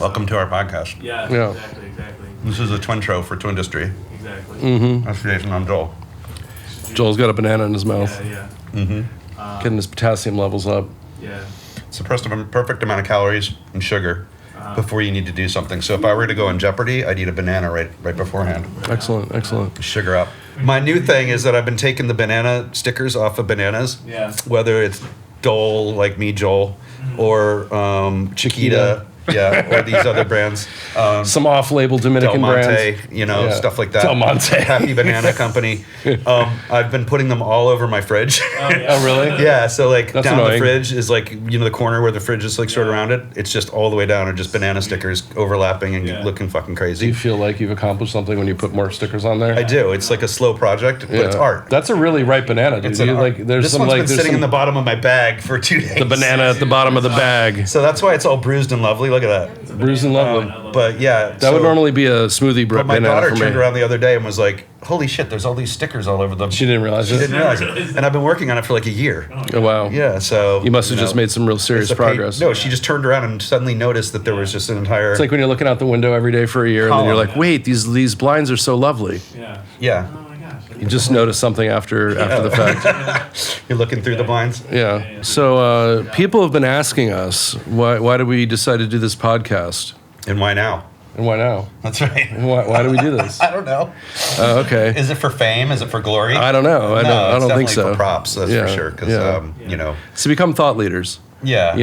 Welcome to our podcast. Yeah. Exactly. This is a twintro for Twindustry. Exactly. Mm-hmm. That's Jason. I'm Joel. Joel's got a banana in his mouth. Yeah. Getting his potassium levels up. Yeah. It's the perfect amount of calories and sugar before you need to do something. So if I were to go in Jeopardy, I'd eat a banana right beforehand. Excellent. Sugar up. My new thing is that I've been taking the banana stickers off of bananas. Yeah. Whether it's Dole, like me, Joel, or Chiquita. Yeah, or these other brands. Some off-label Dominican Del Monte, brands. stuff like that. Del Monte. Happy Banana Company. I've been putting them all over my fridge. Oh, really? Yeah, so like That's down annoying. the fridge is like, the corner where the fridge is like sort of around it. It's just all the way down are just banana stickers overlapping and looking fucking Do you crazy. feel like you've accomplished something when you put more stickers on there? I do. It's like a slow project, but it's art. That's a really ripe banana, dude. It's an art. There's this some one's like been there's sitting some, in the bottom of my bag for 2 days. the banana at the bottom of the bag. So that's why it's all bruised and lovely. Look at that. Bruised and lovely. But yeah, That would normally be a smoothie But my banana daughter for me. turned around the other day and was like, "Holy shit! There's all these stickers all over them." She didn't realize She it. didn't realize it, and I've been working on it for like a year. Oh, wow. Yeah, so You must have just made some real serious progress. No, she just turned around and suddenly noticed that there was just an entire. It's like when you're looking out the window every day for a year, and then you're like, "Wait, these blinds are so lovely." Yeah. Yeah, Oh my gosh. You just notice something after the fact. you're looking through the blinds. Yeah. So people have been asking us why did we decide to do this podcast, And why now? and why now? That's right. Why do we do this? I don't know. Okay. Is it for fame? Is it for glory? I don't know. I don't think It's so. definitely for props. That's Yeah, for sure. Because yeah. To become thought leaders. Yeah.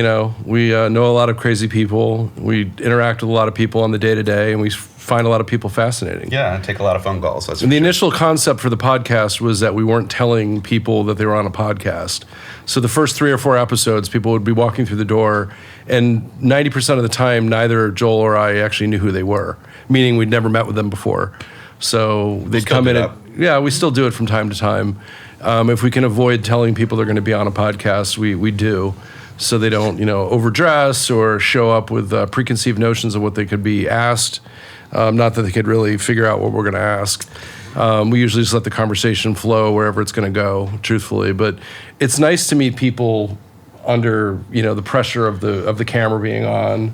We know a lot of crazy people. We interact with a lot of people on the day-to-day, and we find a lot of people fascinating. Yeah, I take a lot of phone calls. That's And the initial concept for the podcast was that we weren't telling people that they were on a podcast. So the first 3 or 4 episodes, people would be walking through the door, and 90% of the time, neither Joel or I actually knew who they were, meaning we'd never met with them before. So they'd still come do in that. and, yeah, we still do it from time to time. If we can avoid telling people they're going to be on a podcast, we do. So they don't, overdress or show up with preconceived notions of what they could be asked. Not that they could really figure out what we're going to ask. We usually just let the conversation flow wherever it's going to go, truthfully. But it's nice to meet people under, the pressure of the camera being on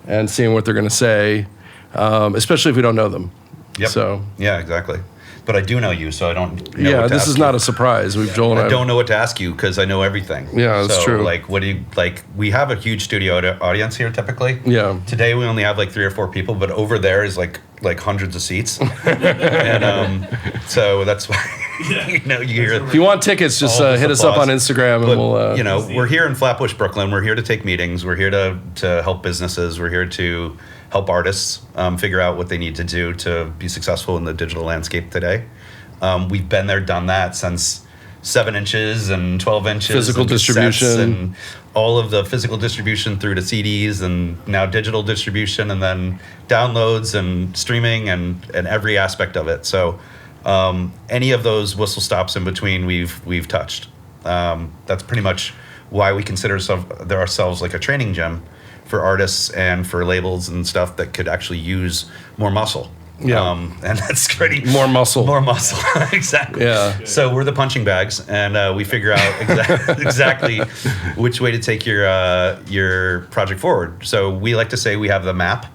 and seeing what they're going to say, especially if we don't know them. Yep. So yeah, exactly. But I do know you, so I don't know yeah, what to this ask is you. not a surprise. Joel and I don't know what to ask you because I know everything. Yeah, that's so, true. Like, what do you like? We have a huge studio audience here typically. Yeah. Today we only have like 3 or 4 people, but over there is like hundreds of seats, and so that's why you hear. If you want tickets, just all this hit us up on applause. Instagram, But, and we'll. we're here in Flatbush, Brooklyn. We're here to take meetings. We're here to help businesses. We're here to help artists figure out what they need to do to be successful in the digital landscape today. We've been there, done that since 7 inches and 12 inches. Physical and cassettes distribution. and all of the physical distribution through to CDs and now digital distribution and then downloads and streaming and every aspect of it. So any of those whistle stops in between we've touched. That's pretty much why we consider ourselves like a training gym for artists and for labels and stuff that could actually use more muscle. Yeah. And that's pretty More muscle. More muscle, exactly. Yeah. So we're the punching bags, and we figure out exactly which way to take your project forward. So we like to say we have the map,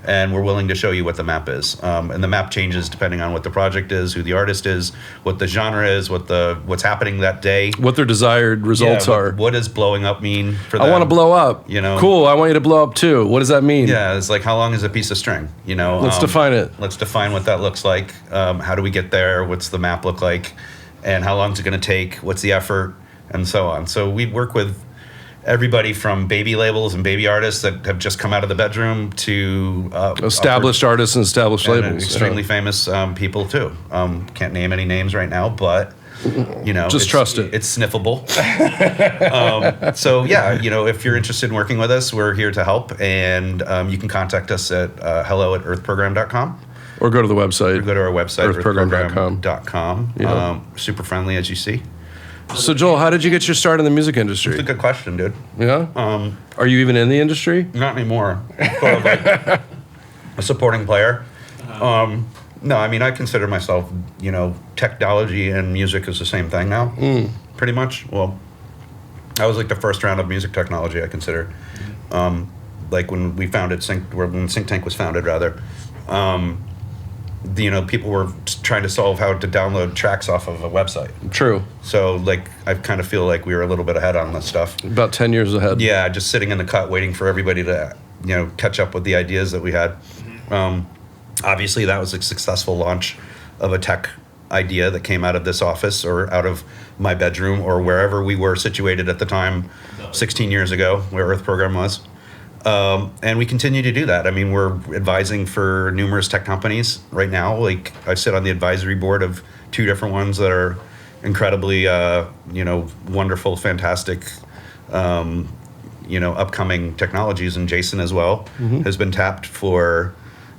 and we're willing to show you what the map is. And the map changes depending on what the project is, who the artist is, what the genre is, what's happening that day. What their desired results are. What does blowing up mean for them? I want to blow up. Cool. I want you to blow up too. What does that mean? Yeah, it's like how long is a piece of string? Let's define it. Let's define what that looks like. How do we get there? What's the map look like? And how long is it going to take? What's the effort? And so on. So we work with everybody from baby labels and baby artists that have just come out of the bedroom to Established artists and established and labels. extremely famous people too. Can't name any names right now, but Just trust it. It's sniffable. So yeah, if you're interested in working with us, we're here to help, and you can contact us at hello@earthprogram.com. Or go to the website. Or go to our website, earthprogram.com. earthprogram.com. Yeah. Super friendly, as you see. So Joel, how did you get your start in the music It's a industry? good question, dude. Yeah. Are you even in the industry? Not anymore. Sort of like a supporting player. No, I mean, I consider myself, technology and music is the same thing now, pretty much. Well, I was like the first round of music technology, I consider. like when we founded when Sync Tank was founded, rather, people were trying to solve how to download tracks off of a website. True. So like I kind of feel like we were a little bit ahead on this stuff. About 10 years ahead. Yeah, just sitting in the cut waiting for everybody to catch up with the ideas that we had. Obviously, that was a successful launch of a tech idea that came out of this office or out of my bedroom or wherever we were situated at the time, 16 years ago, where earthprogram was. And we continue to do that. I mean, we're advising for numerous tech companies right now. Like I sit on the advisory board of 2 different ones that are incredibly, wonderful, fantastic, upcoming technologies. And Jason as well has been tapped for,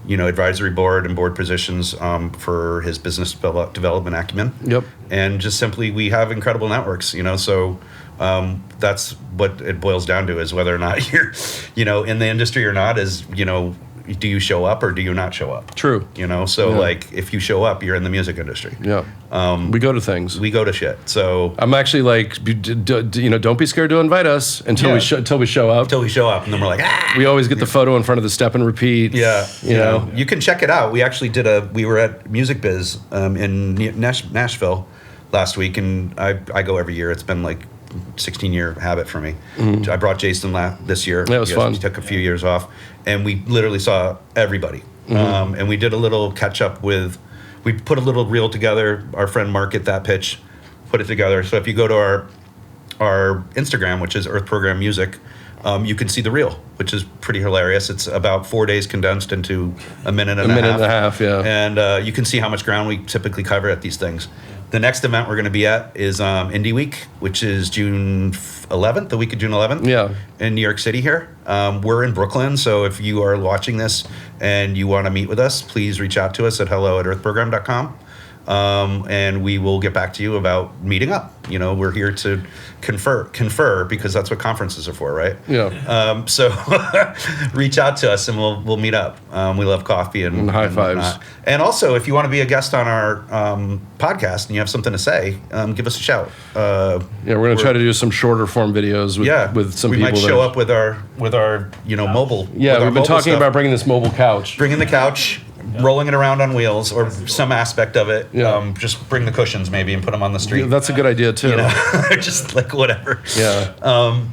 advisory board and board positions for his business development acumen. Yep. And just simply, we have incredible networks, so that's what it boils down to, is whether or not you're, in the industry or not, is, do you show up or do you not show up? True. Like if you show up, you're in the music industry. Yeah. We go to things. We go to shit. So I'm actually like, don't be scared to invite us until we show up. Until we show up, and then we're like, ah! We always get the photo in front of the step and repeat. Yeah. You know, you can check it out. We actually we were at Music Biz in Nashville last week, and I go every year. It's been like 16-year habit for me. I brought Jason this year. That was fun. We took a few years off, and we literally saw everybody. And we did a little catch up we put a little reel together. Our friend Mark at That Pitch put it together. So if you go to our Instagram, which is Earth Program Music, you can see the reel, which is pretty hilarious. It's about 4 days condensed into a minute and a half. Yeah. And you can see how much ground we typically cover at these things. The next event we're going to be at is Indie Week, which is June 11th, the week of June 11th. Yeah. In New York City here. We're in Brooklyn, so if you are watching this and you want to meet with us, please reach out to us at hello@earthprogram.com. And we will get back to you about meeting up. We're here to confer because that's what conferences are for, right? Yeah. So reach out to us and we'll meet up. We love coffee and high fives. Whatnot. And also, if you want to be a guest on our podcast and you have something to say, give us a shout. We're going to try to do some shorter form videos with some people. We might show up with our mobile. Yeah, we've been talking about bringing this mobile couch. Bringing the couch. Rolling it around on wheels or some aspect of it. Yeah. Just bring the cushions maybe and put them on the street. Yeah, that's a good idea too. Just like whatever. Yeah.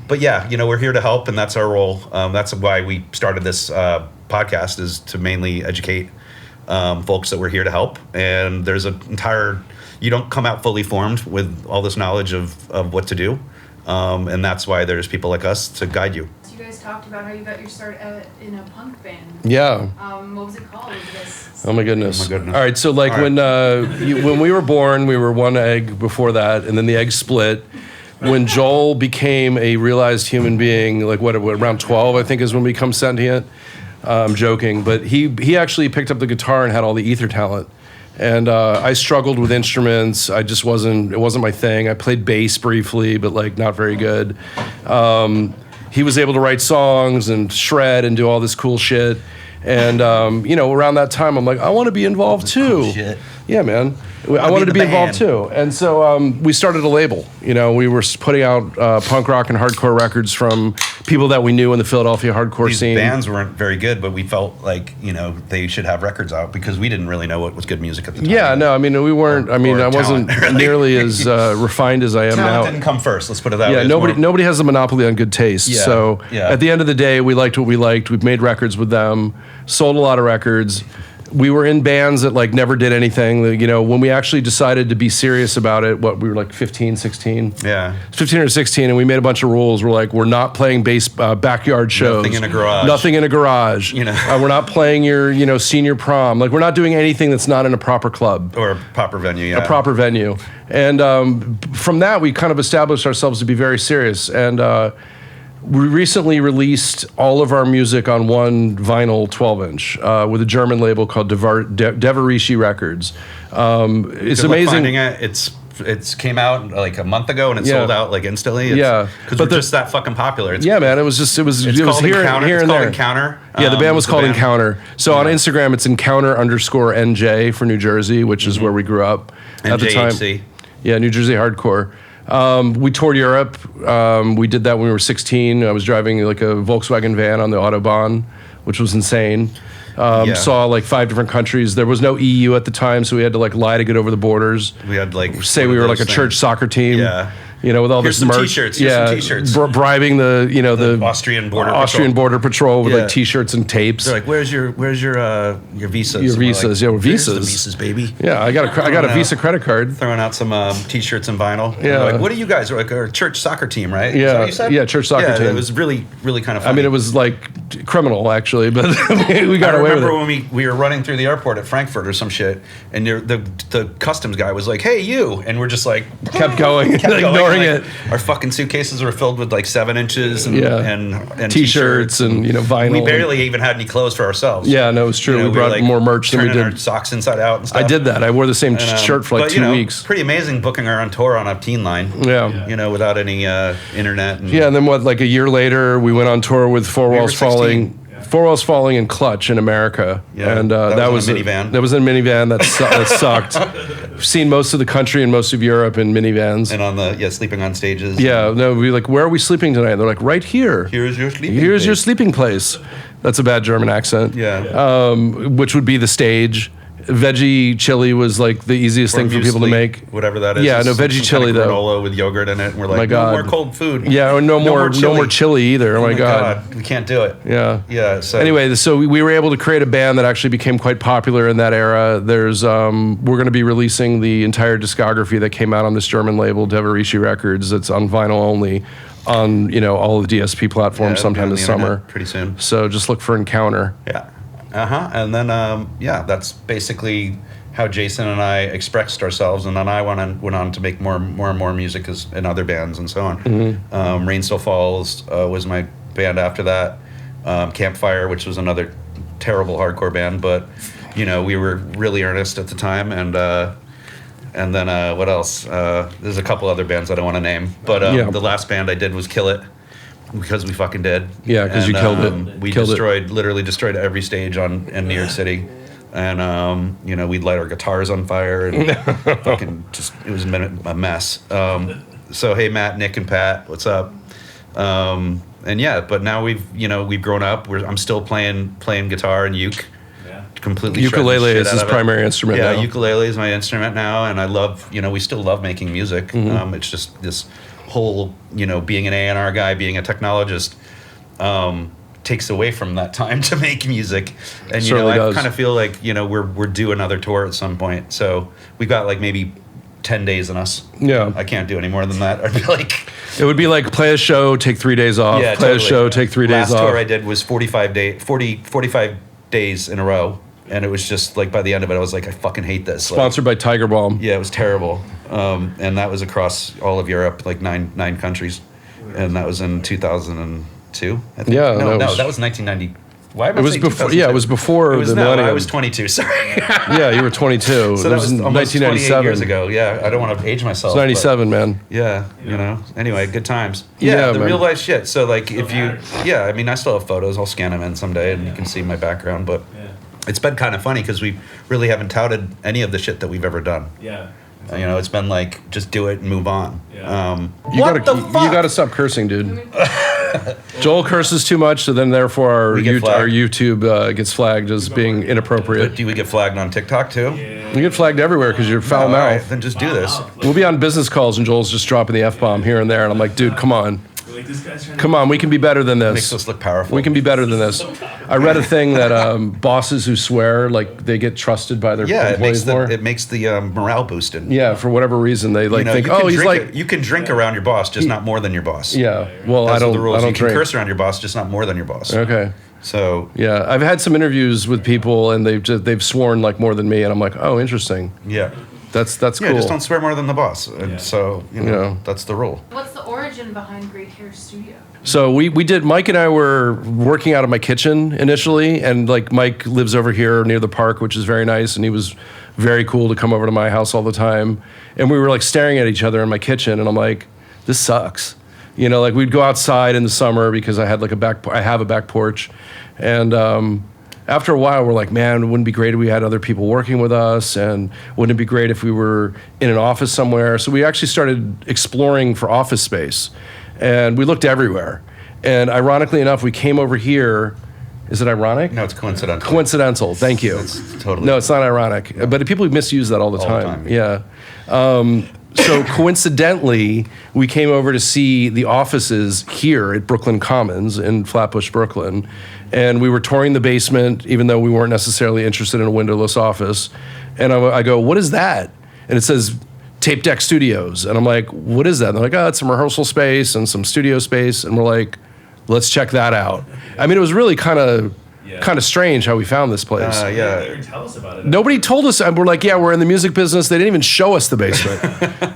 But yeah, we're here to help, and that's our role. That's why we started this podcast, is to mainly educate folks that we're here to help. And there's you don't come out fully formed with all this knowledge of what to do. And that's why there's people like us to guide you. You guys talked about how you got your start in a punk band. Yeah. What was it called? Oh my goodness. All right, so like when we were born, we were one egg before that, and then the egg split. When Joel became a realized human being, like what around 12, I think is when we become sentient. I'm joking, but he actually picked up the guitar and had all the ether talent. And I struggled with instruments. It wasn't my thing. I played bass briefly, but like not very good. He was able to write songs and shred and do all this cool shit. And, around that time, I'm like, I want to be involved too. Cool shit. Yeah, man. I wanted to be involved too. And so we started a label. We were putting out punk rock and hardcore records from people that we knew in the Philadelphia hardcore scene. These bands weren't very good, but we felt like, they should have records out because we didn't really know what was good music at the time. Yeah, no, I mean, we weren't, I wasn't nearly as refined as I am now. Talent didn't come first, let's put it that way. Yeah, nobody has a monopoly on good taste. Yeah, so yeah. At the end of the day, we liked what we liked. We've made records with them, sold a lot of records. We were in bands that like never did anything. When we actually decided to be serious about it, we were like 15, 16? Yeah. 15 or 16, and we made a bunch of rules. We're like, we're not playing backyard shows. Nothing in a garage. Nothing in a garage. We're not playing your, senior prom. Like, we're not doing anything that's not in a proper club. Or a proper venue, yeah. A proper venue. And from that, we kind of established ourselves to be very serious. And we recently released all of our music on one vinyl 12-inch with a German label called Devarishi Records. It's amazing. Finding it. It's came out like a month ago and it sold out like instantly. Because we're just that fucking popular. Man, it was here and there. Encounter. Yeah, the band was called Encounter. So on Instagram, it's Encounter_NJ for New Jersey, which is where we grew up at the time. NJHC. Yeah, New Jersey hardcore. We toured Europe. We did that when we were 16. I was driving like a Volkswagen van on the Autobahn, which was insane. Saw like 5 different countries. There was no EU at the time, so we had to like lie to get over the borders. We had like Say we were like a church soccer team. Yeah. You know, with all Here's this some merch. t-shirts. Here's some t-shirts. Bribing the Austrian border Border Patrol with Yeah. like t-shirts and tapes. They're like, where's your visas? Your And we're visas, like, yeah, "Here's visas. the visas, baby. Yeah, I got a know. Visa credit card. Throwing out some t-shirts and vinyl. And Yeah. they're like, what are you guys? We're like a church soccer team, right? Is that Yeah, what you said? yeah, church soccer team. It was really, really kind of funny. I mean, it was like criminal actually, but we got I away with remember it. when we were running through the airport at Frankfurt or some shit, and the customs guy was like, "Hey, you," and we're just like Kept going, kept going, ignoring like, it. Our fucking suitcases were filled with like 7 inches and Yeah. and T-shirts and vinyl. We barely even had any clothes for ourselves. Yeah, no, it's true. You know, we brought were, like, more merch than we turning did. our socks inside out and stuff. I did that. I wore the same And, shirt for like but, 2 weeks. Pretty amazing booking our own tour on a teen line. Yeah. You know, without any internet. And, Yeah, and then like a year later, we went on tour with Four We were Walls 16. Falling. Four Walls Falling and Clutch in America. Yeah, And that was in a minivan. That was in a minivan. That sucked. I've seen most of the country and most of Europe in minivans. And on sleeping on stages. Yeah, no, we like, where are we sleeping tonight? They're like, right here. Here's your sleeping. Here's your place. sleeping place. That's a bad German accent. Yeah. Which would be the stage. Veggie chili was like the easiest thing for people to Muesli, make. whatever that is. Yeah, It's no, some veggie kind chili, of though. granola with yogurt in it, and we're like, My no God. more cold food. Yeah, or no more chili either. Oh, my God. we can't do it. Yeah. Yeah. So Anyway, so we were able to create a band that actually became quite popular in that era. There's we're going to be releasing the entire discography that came out on this German label, Devarishi Records. It's on vinyl only on all the DSP platforms it'll be sometime on this the internet summer. pretty soon. So just look for Encounter. Yeah. And then that's basically how Jason and I expressed ourselves, and then I went on to make more and more music in other bands and so on. Mm-hmm. Rain Still Falls was my band after that. Campfire, which was another terrible hardcore band, but we were really earnest at the time. And then what else? There's a couple other bands I don't want to name, but the last band I did was Kill It. Because we fucking did. Yeah, because you killed it. We literally destroyed every stage in New York City. And, we'd light our guitars on fire and fucking it was a mess. So, hey, Matt, Nick, and Pat, what's up? But now we've grown up. I'm still playing guitar and uke. Yeah. Completely. Ukulele shredding the is shit his out of it. primary instrument now. Yeah, ukulele is my instrument now. And I love, we still love making music. Mm-hmm. It's just this whole, being an A&R guy, being a technologist, takes away from that time to make music. And Certainly I does. kind of feel like we're due another tour at some point. So we've got like maybe 10 days in us. Yeah. I can't do any more than that. I'd be like, It would be like play a show, take 3 days off. yeah, play totally. a show, take 3 days Last off. tour I did was 45 days in a row, and it was just like by the end of it I was like, I fucking hate this. Sponsored by Tiger Balm. Yeah, it was terrible. And that was across all of Europe, like nine countries. And that was in 2002, I think. Yeah, No, that was- that was 1990. Why am I It was saying before. 2002? Yeah, it was before It was the no, millennium. I was 22, sorry. Yeah, you were 22. So it that was in almost 28 1997. years ago. Yeah, I don't want to age myself. It's but 97, man. yeah, Anyway, good times. Yeah, Yeah, the man. real life shit. So like, if you, I mean, I still have photos. I'll scan them in someday, and you can see my background. But it's been kind of funny because we really haven't touted any of the shit that we've ever done. Yeah. It's been like just do it and move on. Yeah. You What gotta, the fuck? You gotta stop cursing, dude. Joel curses too much, so then therefore our, We get flagged. our YouTube gets flagged as being inappropriate. But do we get flagged on TikTok too? You get flagged everywhere because you're foul All right, mouth. then just do this. We'll be on business calls and Joel's just dropping the F-bomb here and there, and I'm like, dude, come on. Like this guy's trying Come on, we can be better than Makes this. us look powerful. We can be better than this. I read a thing that bosses who swear, like, they get trusted by their Yeah, employees more. it makes the morale boosted. Yeah, for whatever reason, they like think, you can oh, he's drink like, you can drink around your boss, just not more than your boss. yeah. Well, Those I are don't. the rules. I don't You can drink. curse around your boss, just not more than your boss. Okay. So Yeah, I've had some interviews with people, and they've sworn like more than me, and I'm like, oh, interesting. yeah, That's yeah, cool. just don't swear more than the boss. And Yeah. so Yeah. that's the rule. What's the origin behind Great Hair Studio? So we did. Mike and I were working out of my kitchen initially, and like Mike lives over here near the park, which is very nice, and he was very cool to come over to my house all the time. And we were like staring at each other in my kitchen, and I'm like, this sucks. Like we'd go outside in the summer because I had like I have a back porch, and after a while, we're like, man, wouldn't it be great if we had other people working with us? And wouldn't it be great if we were in an office somewhere? So we actually started exploring for office space. And we looked everywhere. And ironically enough, we came over here. Is it ironic? No, it's coincidental. Coincidental. Thank you. It's totally. No, it's not ironic. But people misuse that all the time. Yeah. So coincidentally, we came over to see the offices here at Brooklyn Commons in Flatbush, Brooklyn. And we were touring the basement, even though we weren't necessarily interested in a windowless office. And I go, what is that? And it says Tape Deck Studios. And I'm like, what is that? And they're like, oh, it's some rehearsal space and some studio space. And we're like, let's check that out. I mean, it was really kind of strange how we found this place. Yeah. They didn't tell us about it. Nobody told us. And we're like, yeah, we're in the music business. They didn't even show us the basement.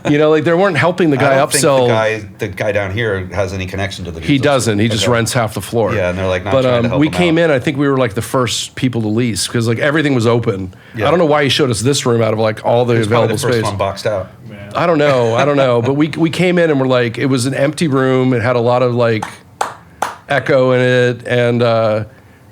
Like they weren't helping the guy I don't upsell. think the guy down here has any connection to the. He doesn't. He just rents half the floor. Yeah, and they're like not trying to help we him came out. in. I think we were like the first people to lease because like everything was open. Yeah. I don't know why he showed us this room out of like all the It was probably available the first space. one boxed out. I don't know. But we came in and we're like, it was an empty room. It had a lot of like echo in it, and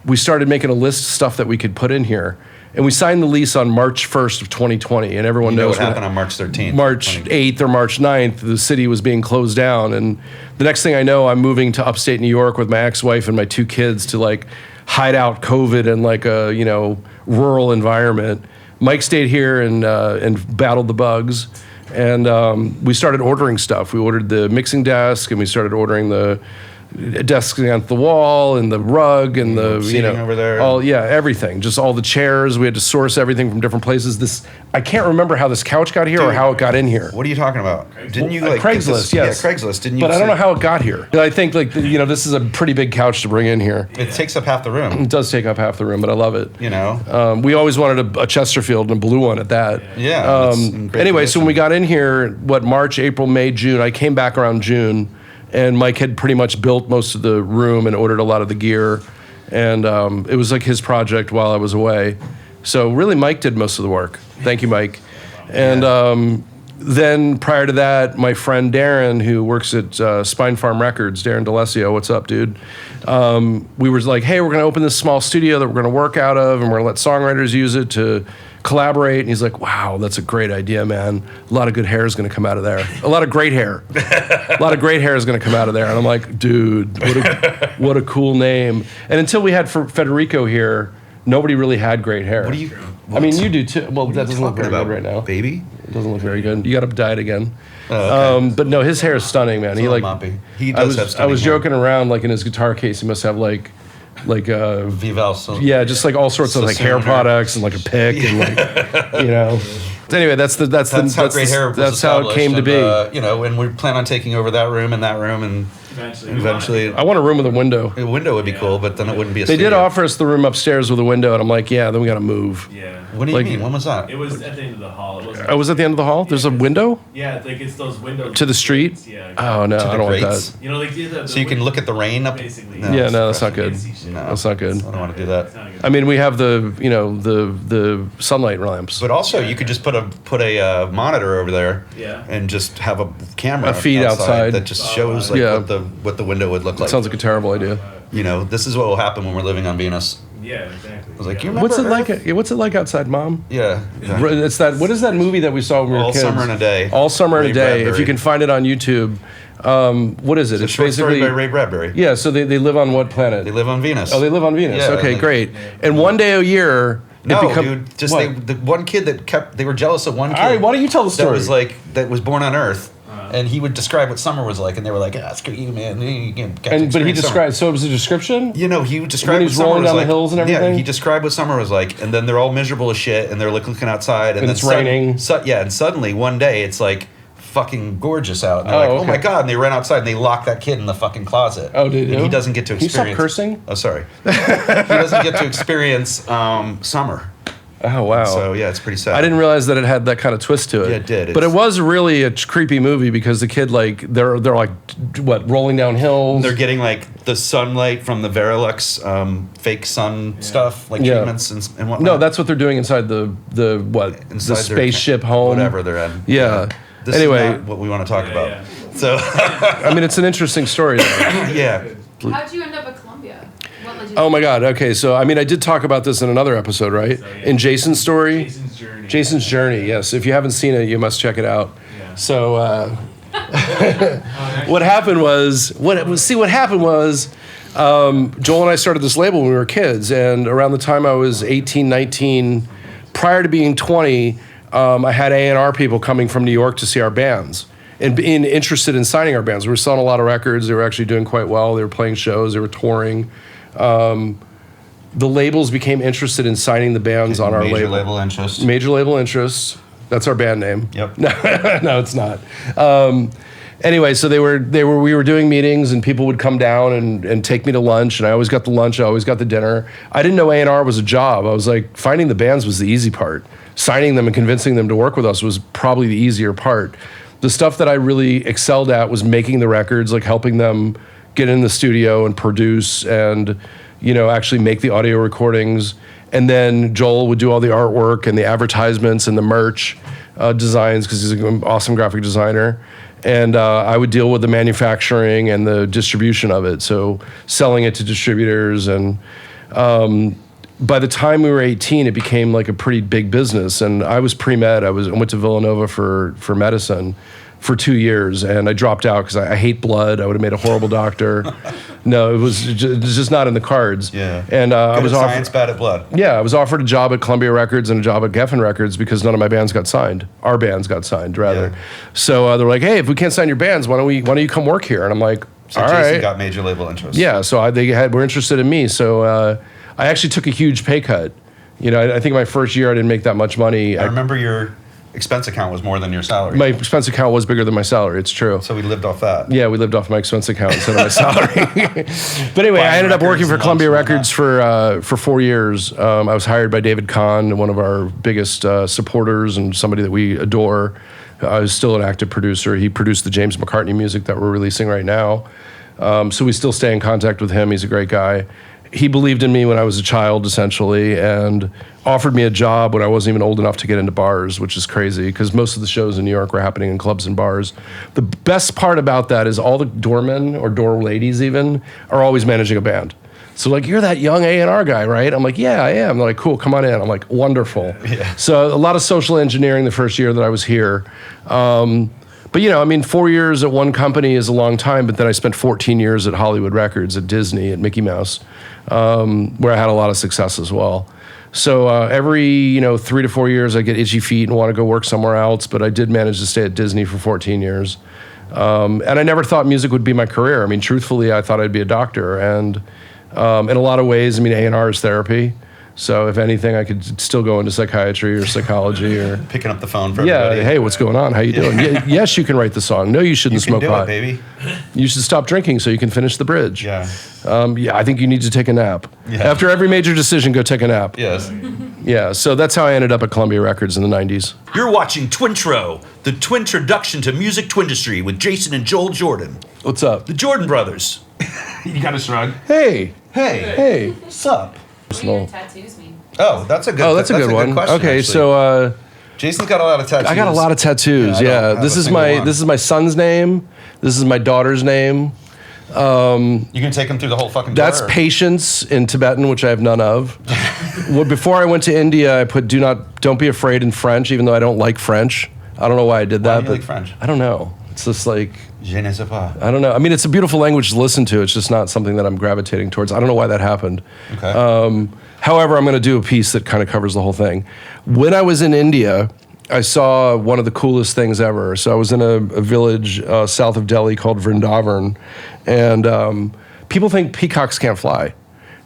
we started making a list of stuff that we could put in here. And we signed the lease on March 1st of 2020, and everyone You know knows what happened on March 13th. March 8th or March 9th, the city was being closed down. And the next thing I know, I'm moving to upstate New York with my ex-wife and my 2 kids to like hide out COVID in like a, rural environment. Mike stayed here and battled the bugs. And we started ordering stuff. We ordered the mixing desk, and we started ordering the desks against the wall and the rug and the seating over there. Everything, just all the chairs. We had to source everything from different places. I can't remember how this couch got here or Dude, how it got in here. What are you talking about? Didn't you like Craigslist? get Yes, Yeah, Craigslist. Didn't you? But I don't know how it got here. I think this is a pretty big couch to bring in here. It takes up half the room. It does take up half the room, but I love it. We always wanted a Chesterfield and a blue one at that. Yeah. it's in great Anyway, so when we condition. got in here, March, April, May, June, I came back around June, and Mike had pretty much built most of the room and ordered a lot of the gear. And it was like his project while I was away. So really, Mike did most of the work. Thank you, Mike. And then prior to that, my friend Darren, who works at Spine Farm Records, Darren DeLessio, what's up, dude? We were like, hey, we're going to open this small studio that we're going to work out of, and we're going to let songwriters use it to collaborate. And he's like, wow, that's a great idea, man. A lot of good hair is going to come out of there. A lot of great hair. A lot of great hair is going to come out of there. And I'm like, dude, what a cool name. And until we had Federico here, nobody really had great hair. What do you? I mean, you do too. Well, that doesn't look talking very about, good right now. baby? It doesn't look very good. You got to dye it again. Oh, okay. But no, his hair is stunning, man. It's a little moppy. He I does have was stunning hair. joking around, like in his guitar case, he must have like Vival. just like all sorts of like hair Sassoon or- products and like a pick and like Anyway, that's How great hair was that's how it came to be. And we plan on taking over that room and eventually I want a room with a window. a window would be cool, but then it wouldn't be a They did studio. offer us the room upstairs with a window, and I'm like, yeah, then we got to move. Yeah. What do you like- mean? When was that? It was at the end of the hall. It wasn't. I was at the end of the hall. There's a window Yeah, like it's those windows to the street. Yeah. Oh no, To the I don't want grates? that. You know, like the So you can look at the rain up. Basically. Yeah, no, that's not good. No, That's not good. I don't want to do that. It's not a good. I mean, we have the sunlight lamps. But also, you could just put a monitor over there, Yeah. and just have a camera, A feed outside. that just shows like Yeah. what the window would look like. Sounds like a terrible idea. This is what will happen when we're living on Venus. Yeah, exactly. I was like, you What's it remember like? What's it like outside, Mom? Yeah. It's that. What is that movie that we saw when we were All kids? Summer in a Day. All Summer in a Ray Day. If Bradbury. you can find it on YouTube, what is it? It's a short story by Ray Bradbury. Yeah. So they live on what planet? They live on Venus. Oh, they live on Venus. Yeah, Okay, like- great. And one day a year, No, it becomes. dude. Just What? the one kid they were jealous of one kid. All right, why don't you tell the story? that was born on Earth, and he would describe what summer was like, and they were like, "Ah, screw you, man." You can't But he experience summer." described. So it was a description. He would describe When what he's summer rolling was down the like. hills and Yeah, everything? he described what summer was like, and then they're all miserable as shit, and they're looking outside, and then it's raining. And suddenly one day it's like fucking gorgeous out, and they're like, Oh, "Oh my okay. god!" And they run outside and they lock that kid in the fucking closet. Oh, did And you? he doesn't get to Can you stop experience. cursing? Oh, sorry. He doesn't get to experience summer. Oh wow. So yeah, it's pretty sad. I didn't realize that it had that kind of twist to it. Yeah, it did. But it It's- was really a creepy movie because the kid they're like rolling down hills. They're getting like the sunlight from the Verilux fake sun stuff, like Yeah. treatments and whatnot. No, that's what they're doing inside the Inside the their spaceship home. whatever they're in. Yeah. This Anyway. is not what we want to talk about. yeah. So I mean, it's an interesting story. Though. yeah, How'd you end up at Columbia? What legit. Oh my God. Okay, so I mean, I did talk about this in another episode, right? So, yeah. In Jason's story. Jason's journey. Jason's journey. Yes. If you haven't seen it, you must check it out. Yeah. So what happened was Joel and I started this label when we were kids, and around the time I was 18, 19, prior to being 20, I had A&R people coming from New York to see our bands and being interested in signing our bands. We were selling a lot of records. They were actually doing quite well. They were playing shows. They were touring. The labels became interested in signing the bands on our Major label. label interest. Major label interests. That's our band name. Yep. No, it's not. Anyway, so we were doing meetings, and people would come down and take me to lunch, and I always got the lunch, I always got the dinner. I didn't know A&R was a job. I was like, finding the bands was the easy part. Signing them and convincing them to work with us was probably the easier part. The stuff that I really excelled at was making the records, like helping them get in the studio and produce and, actually make the audio recordings. And then Joel would do all the artwork and the advertisements and the merch designs, because he's an awesome graphic designer. And I would deal with the manufacturing and the distribution of it, so selling it to distributors. And by the time we were 18, it became like a pretty big business. And I was pre-med. I went to Villanova for medicine for 2 years, and I dropped out because I hate blood. I would have made a horrible doctor. No, it was just not in the cards. Yeah. And I was Good at offered, science, bad at blood. yeah, I was offered a job at Columbia Records and a job at Geffen Records because none of my bands got signed. Our bands got signed, rather. Yeah. So they're like, hey, if we can't sign your bands, why don't you come work here? And I'm like, So all Jason right. got major label interest. Yeah, so they were interested in me. So I actually took a huge pay cut. I think my first year I didn't make that much money. I remember your expense account was more than your salary. My expense account was bigger than my salary. It's true. So we lived off that. Yeah, we lived off my expense account instead of my salary. But anyway, I ended up working for records and Columbia lunch and Records for 4 years. I was hired by David Kahn, one of our biggest supporters and somebody that we adore. I was still an active producer. He produced the James McCartney music that we're releasing right now. So we still stay in contact with him. He's a great guy. He believed in me when I was a child, essentially, and offered me a job when I wasn't even old enough to get into bars, which is crazy because most of the shows in New York were happening in clubs and bars. The best part about that is all the doormen or door ladies even are always managing a band. So like, you're that young A&R guy, right? I'm like, yeah, I am. They're like, cool, come on in. I'm like, wonderful. Yeah. So a lot of social engineering the first year that I was here. But 4 years at one company is a long time, but then I spent 14 years at Hollywood Records, at Disney, at Mickey Mouse, where I had a lot of success as well. So every 3 to 4 years, I get itchy feet and want to go work somewhere else, but I did manage to stay at Disney for 14 years. And I never thought music would be my career. I mean, truthfully, I thought I'd be a doctor. And in a lot of ways, A&R is therapy. So if anything, I could still go into psychiatry or psychology or... Picking up the phone for Yeah, everybody. hey, what's going on? How you doing? Yes, you can write the song. No, you shouldn't You can smoke do pot. it, baby. You should stop drinking so you can finish the bridge. Yeah. I think you need to take a nap. Yeah. After every major decision, go take a nap. Yes. Yeah, so that's how I ended up at Columbia Records in the 90s. You're watching Twintro, the twintroduction to music Twindustry with Jason and Joel Jordan, What's up? the Jordan brothers. You got to shrug. Hey, Hey. hey. What's up? What do your tattoos mean? Oh, that's a good. Oh, that's a good one. question, Okay, actually. so Jason's got a lot of tattoos. I got a lot of tattoos. Yeah, I don't Yeah, have this a is single one. this is my son's name. This is my daughter's name. You can take him through the whole fucking. That's tour. patience in Tibetan, which I have none of. Well, before I went to India, I put don't be afraid in French, even though I don't like French. I don't know why I did that. Why don't you but like French? I don't know. It's just like, Je ne sais pas. I don't know. I mean, it's a beautiful language to listen to. It's just not something that I'm gravitating towards. I don't know why that happened. Okay. However, I'm going to do a piece that kind of covers the whole thing. When I was in India, I saw one of the coolest things ever. So I was in a village south of Delhi called Vrindavan, and people think peacocks can't fly.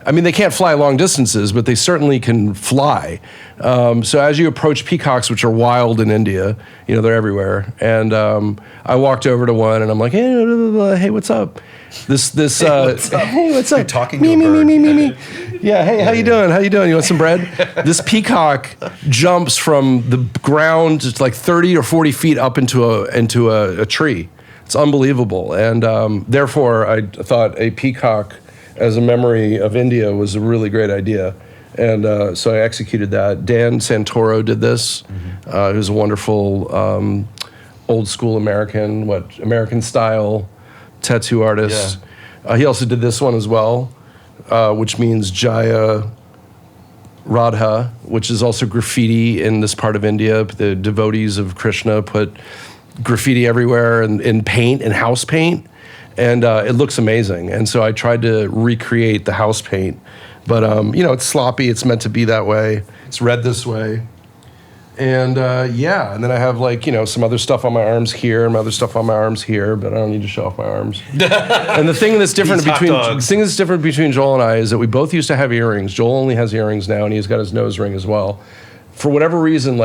I mean, they can't fly long distances, but they certainly can fly. So as you approach peacocks, which are wild in India, they're everywhere. And I walked over to one, and I'm like, hey, what's up? Hey, what's up? You're talking me, to a me, bird. me, me, me, me. Yeah, hey, how you doing? How you doing? You want some bread? This peacock jumps from the ground to like 30 or 40 feet up into a tree. It's unbelievable. And therefore, I thought a peacock as a memory of India was a really great idea. And so I executed that. Dan Santoro did this. He was a wonderful old school American style tattoo artist. He also did this one as well. which means Jaya Radha, which is also graffiti in this part of India. The devotees of Krishna put graffiti everywhere in paint and house paint, and it looks amazing. And so I tried to recreate the house paint, but it's sloppy. It's meant to be that way. It's read this way. And and then I have some other stuff on my arms here and other stuff on my arms here, but I don't need to show off my arms. And the thing that's different between Joel and I is that we both used to have earrings. Joel only has earrings now, and he's got his nose ring as well. For whatever reason,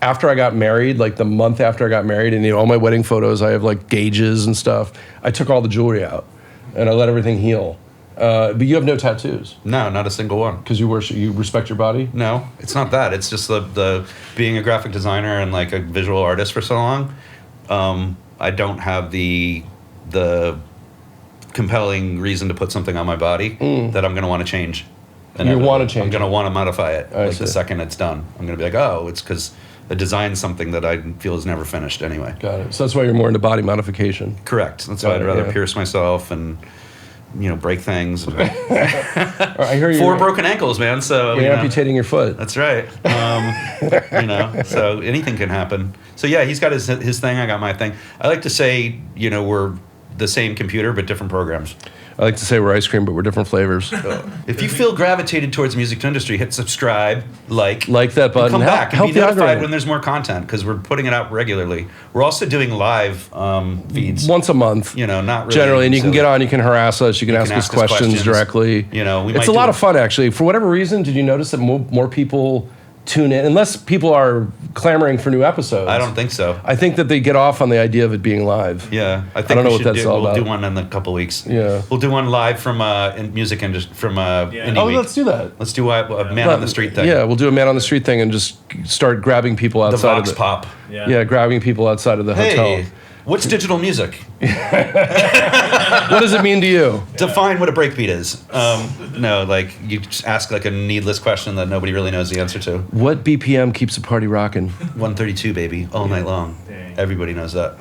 after I got married, the month after I got married, and all my wedding photos, I have gauges and stuff. I took all the jewelry out, and I let everything heal. But you have no tattoos. No, not a single one. Because you respect your body? No, it's not that. It's just the being a graphic designer and a visual artist for so long. I don't have the compelling reason to put something on my body that I'm going to want to change. And you want to change. I'm going to want to modify it. See. The second it's done, I'm going to be it's because I designed something that I feel is never finished anyway. Got it. So that's why you're more into body modification. Correct. That's why I'd rather pierce myself and break things. I hear you. 4 broken ankles, man. So you're amputating your foot. That's right. So anything can happen. So yeah, he's got his thing. I got my thing. I like to say, we're the same computer but different programs. I like to say we're ice cream, but we're different flavors. If you feel gravitated towards music industry, hit subscribe, like that button. Come back and help be notified algorithm. when there's more content because we're putting it out regularly. We're also doing live feeds once a month. Not really generally, and you can silly. get on. You can harass us. You can ask us questions directly. It's a lot of fun actually. For whatever reason, did you notice that more people tune in, unless people are clamoring for new episodes? I don't think so. I think that they get off on the idea of it being live. Yeah, I think I don't know we what that's all we'll about. do one in a couple weeks. Yeah, we'll do one live from music industry from Indie Week. Let's do that. Let's do a man on the street thing. Yeah, we'll do a man on the street thing and just start grabbing people The outside Vox of the Pop. Yeah, grabbing people outside of the hotel. Hey, what's digital music? What does it mean to you? Define what a breakbeat is. No, you just ask a needless question that nobody really knows the answer to. What BPM keeps a party rocking? 132, baby, all night long. Dang. Everybody knows that.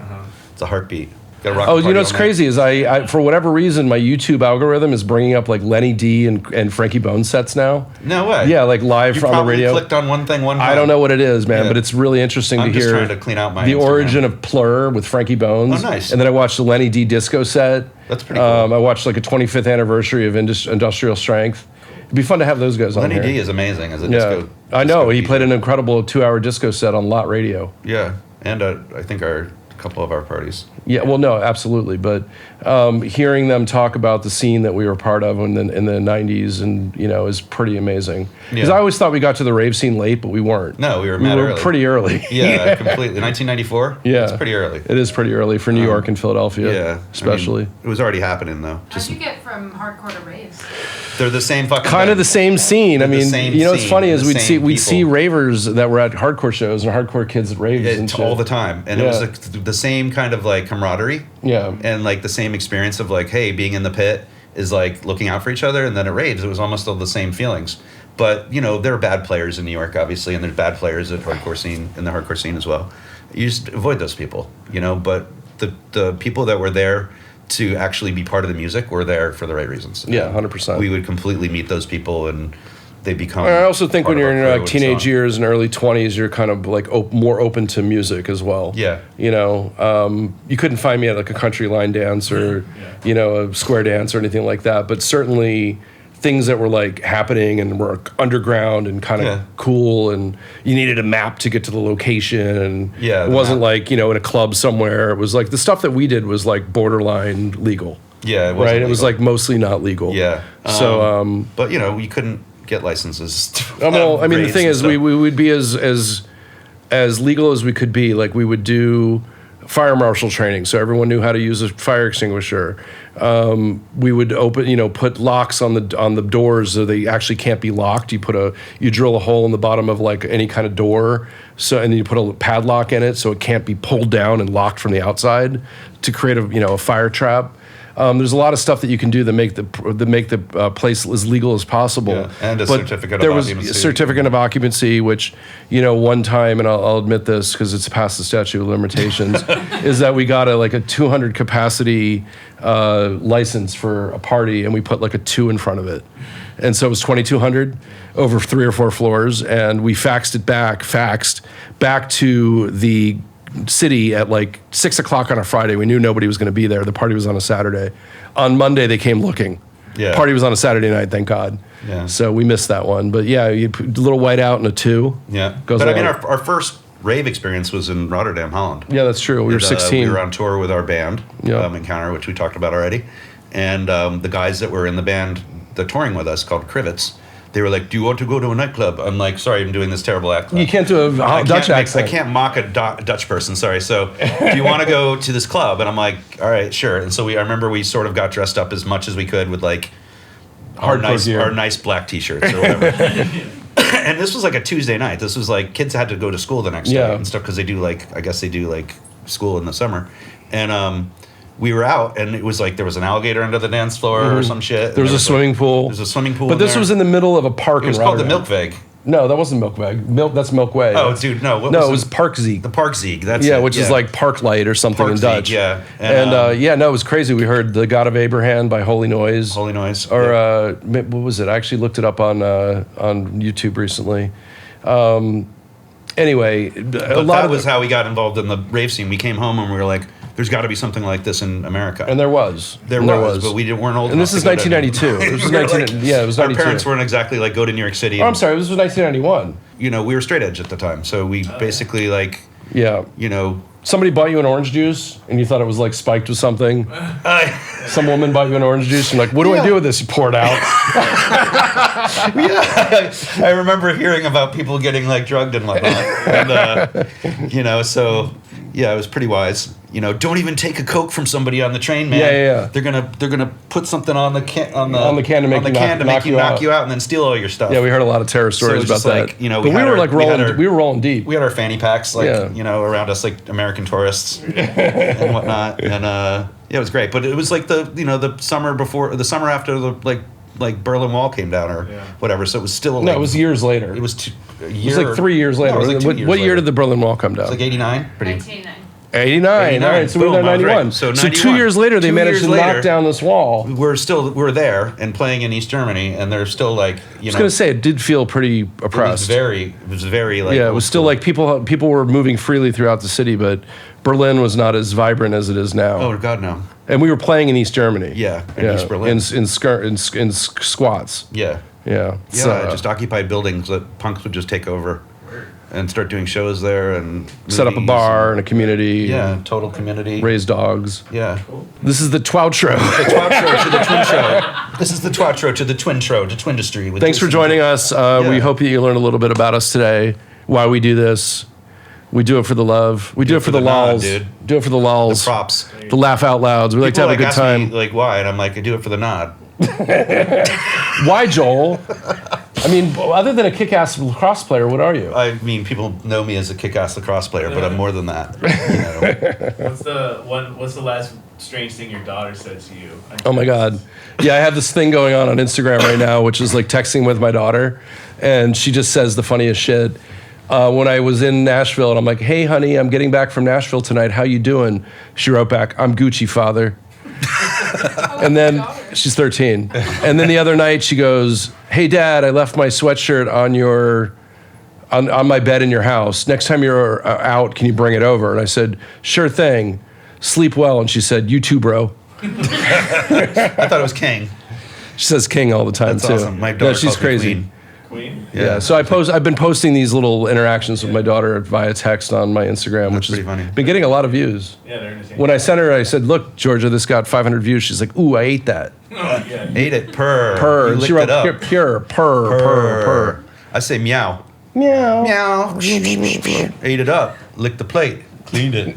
It's a heartbeat. Gotta rock Oh, the party what's all night. crazy is I for whatever reason my YouTube algorithm is bringing up Lenny D and Frankie Bones sets now. No way. Yeah, live You on the probably radio. clicked on one thing one time. I don't know what it is, man, Yeah. but it's really interesting I'm to just hear trying to clean out my the Instagram. origin of Plur with Frankie Bones. Oh, nice. And then I watched the Lenny D disco set. That's pretty cool. I watched a 25th anniversary of Industrial Strength. It'd be fun to have those guys on Lenny here. D is amazing as a Yeah, disco. I know. He DJ. played an incredible 2-hour disco set on Lot Radio. Yeah, and I think a couple of our parties. Yeah, well, no, absolutely. But hearing them talk about the scene that we were part of in the 90s and, is pretty amazing. Because Yeah. I always thought we got to the rave scene late, but we weren't. No, we were mad early. pretty early. Yeah, completely. 1994? Yeah. It's pretty early. It is pretty early for New York and Philadelphia, Yeah. especially. It was already happening, though. How'd you get from hardcore to raves? They're the same fucking Kind of thing. the same scene. I They're the mean, same what's scene, funny is the we'd same see people. ravers that were at hardcore shows and hardcore kids at raves and shit. all the time. And it Yeah. was the same kind of camaraderie. Yeah. And the same experience of hey, being in the pit is looking out for each other. And then at raves, it was almost all the same feelings. But, there are bad players in New York, obviously, and there's bad players in the hardcore scene as well. You just avoid those people, but the people that were there to actually be part of the music were there for the right reasons. Yeah, 100%. We would completely meet those people and they become. I also think part when of you're our in crew your and teenage so on. years and early 20s, you're kind of more open to music as well. Yeah. You couldn't find me at a country line dance or, a square dance or anything like that. But certainly things that were happening and were underground and kind of Yeah. cool, and you needed a map to get to the location, and Yeah, it the wasn't map. in a club somewhere. It was the stuff that we did was borderline legal. Yeah, it wasn't right. It was legal. mostly not legal. Yeah. So, But we couldn't get licenses. well, I mean, the raves thing and is, stuff. we would be as legal as we could be. We would do fire marshal training, so everyone knew how to use a fire extinguisher. We would put locks on the doors so they actually can't be locked. You drill a hole in the bottom of any kind of door, and then you put a padlock in it so it can't be pulled down and locked from the outside to create a fire trap. There's a lot of stuff that you can do that make the place as legal as possible. Yeah, and a But certificate there of was occupancy. a certificate of occupancy, which, one time, and I'll admit this because it's past the statute of limitations, is that we got a 200 capacity license for a party, and we put like a 2 in front of it. And so it was 2,200 over 3 or 4 floors, and we faxed back to the city at like 6 o'clock on a Friday. We knew nobody was going to be there. The party was on a Saturday. On Monday, they came looking. Yeah. Party was on a Saturday night, thank God. Yeah. So we missed that one. But yeah, you put a little white out and a 2. Yeah. Goes But I along. mean, our first rave experience was in Rotterdam, Holland. Yeah, that's true. We were And, 16. we were on tour with our band, Yeah. Encounter, which we talked about already. And the guys that were in the band, the touring with us, called Crivets, they were like, "Do you want to go to a nightclub?" I'm like, "Sorry, I'm doing this terrible accent." You can't do a Dutch accent. I can't mock a Dutch person. Sorry. So, do you want to go to this club? And I'm like, "All right, sure." And so I remember we sort of got dressed up as much as we could with like Hardcore gear. our nice black T-shirts or whatever. And this was like a Tuesday night. This was like kids had to go to school the next Yeah. day and stuff because I guess they do like school in the summer. And we were out, and it was like there was an alligator under the dance floor or some shit. There was a swimming pool. There was a swimming pool. But this was in the middle of a park It was in called the Rotterdam. Milkveg. No, that wasn't Milkweg. That's Milkway. Oh, dude, no. What No, it was was Parkziek. the Parkziek. That's Yeah, it, which is like park light or something in Parkziek, Dutch. yeah. And, And, no, it was crazy. We heard "The God of Abraham" by Holy Noise. Holy Noise. Or yeah. what was it? I actually looked it up on YouTube recently. Anyway, a But lot that of was how we got involved in the rave scene. We came home and we were like, "There's got to be something like this in America." and there was. There And was, but we weren't old And this enough is to go to- 1992. This was We were 19 yeah, it was Our 92. parents weren't exactly like, "Go to New York City." Oh, I'm and- sorry. This was 1991. We were straight edge at the time, so we basically like, Yeah. Somebody bought you an orange juice, and you thought it was like spiked with something. Some woman bought you an orange juice, and you're like, "What do I do with this?" You pour it out. I remember hearing about people getting like drugged and whatnot, and so yeah, it was pretty wise. Don't even take a Coke from somebody on the train, man. Yeah. They're gonna put something on the can to make you knock you out, and then steal all your stuff. Yeah, we heard a lot of terror stories it's about just that. like, but we we had were our- like we had rolling. our- We were rolling deep. We had our fanny packs, like Yeah. around us, like American tourists and whatnot, and it was great. But it was like the summer before, the summer after the like Berlin Wall came down or whatever. So it was still No, it was years later. It was a year. It was like 3 years later. No, it was like 2 what years what year later. did the Berlin Wall come down? It's like 89. Pretty. 1989. 89. All right, so we're Boom, at I was right. 91. So So 2 91. years later, they 2 managed years to knock later, down this wall. I We're there and playing in East Germany, and they're still like was going to say, it did feel pretty oppressed. It was very like Yeah, it was still like people were moving freely throughout the city, but Berlin was not as vibrant as it is now. oh god no. And we were playing in East Germany. Yeah, in East Berlin. in squats. Yeah. Yeah. Yeah, So, just occupied buildings that punks would just take over and start doing shows there and set up a movies bar and a community. yeah, total community. Raise dogs. Yeah. This is the Twoutro. The Twatro to the Twin Show. This is the Twatro to the Twintro to Twindustry. with Thanks for Jason. joining us. We Yeah. hope that you learned a little bit about us today, why we do this. We do it for the love. We do it for the nod, lulls. dude. Do it for the lulls. The props. The laugh out louds. We like to People have a good ask me, time. like why? And I'm like, I do it for the nod. Why, Joel? I mean, other than a kick-ass lacrosse player, what are you? I mean, people know me as a kick-ass lacrosse player, but I'm more than that. What's the last strange thing your daughter said to you? Oh my God. Yeah, I have this thing going on Instagram right now, which is like texting with my daughter, and she just says the funniest shit. When I was in Nashville, and I'm like, "Hey, honey, I'm getting back from Nashville tonight. How you doing?" She wrote back, "I'm Gucci, father." And then she's 13. And then the other night she goes, "Hey, Dad, I left my sweatshirt on my bed in your house. Next time you're out, can you bring it over?" And I said, "Sure thing. Sleep well." And she said, "You too, bro." I thought it was King. She says King all the time That's too. awesome. My No, daughter she's calls me crazy. Queen. Queen? Yeah. So I've been posting these little interactions with my daughter via text on my Instagram, which has pretty funny. been getting a lot of views. Yeah, they're entertaining. When I sent her, I said, "Look, Georgia, this got 500 views." She's like, "Ooh, I ate that." Yeah. Ate it. Purr. Purr. You And licked she wrote it up. pure, purr. I say meow. Meow. Meow. Ate it up. Licked the plate. Cleaned it.